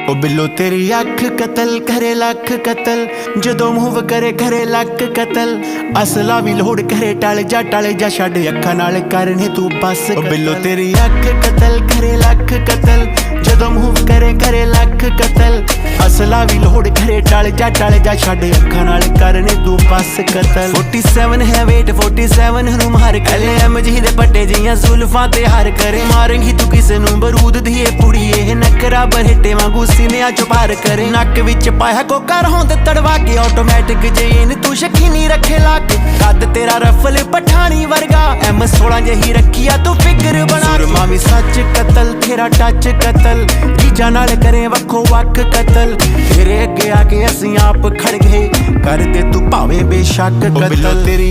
ओ बिल्लो तेरी अख कतल करे लख कतल, जदों मूव करे करे लक कतल। असला भी लोड़ करे टल जा छड़ अखा नाल करने तू बस। ओ बिल्लो तेरी अख कतल करे लख कतल, जदों मूव करे करे लख कतल। असला भी लोड़ करे टल जा छड़ अखा नाल करने तू बस कतल। 47 है वेट 47 नू मार कले एमजी दे पट्टे जियां जुल्फां ते हार करे। मारेंगी तू किसे नू बरूद दी पुड़िए नकरा बरहटे वांगू सीने चो पार करे। नक विच पाया कोका होंद तड़वा के ऑटोमैटिक जेन तू शकीनी रखे लाके। कद तेरा रफल पठानी वर्गा M16 जही रखिया तू फिगर बना। मामी सच कतल तेरा टच कतल, जीजा नाल करे वखो वक कतल। तेरे अगे आके असीं आप खड़ गए कर दे तू भावे बेशक कतल। तेरी